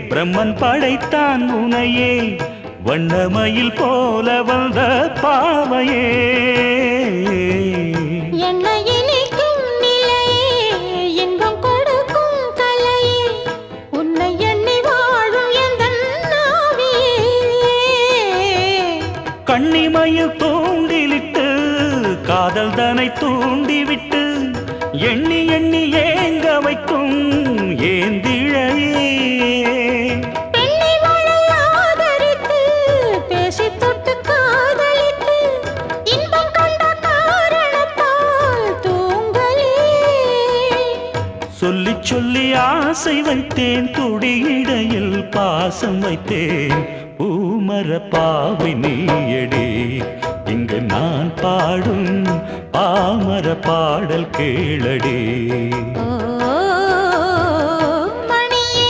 பிரம்மன் படைத்தான் உனையே வண்ணமயில் போல வந்த பாவையே என்னை இனிக்கும் நிலையே இன்பம் கொடுக்கும் கலையே உன்னை எண்ணி வாழும் எந்தன் நாவியே கண்ணிமையில் தூண்டிலிட்டு காதல் தனை தூண்டிவிட்டு எண்ணி எண்ணி ஏங்க வைக்கும் ஏந்திழையே பெண்ணை வாழ ஆதரித்து பேசி தொட்டு காதலித்து இன்பம் கண்ட காரணத்தால் தூங்கலே சொல்லி சொல்லி ஆசை வைத்தேன் துடியிடையில் பாசம் வைத்தேன் பூமர பாவை நீயடி இங்கு நான் பாடும் பாமர பாடல் கேளடி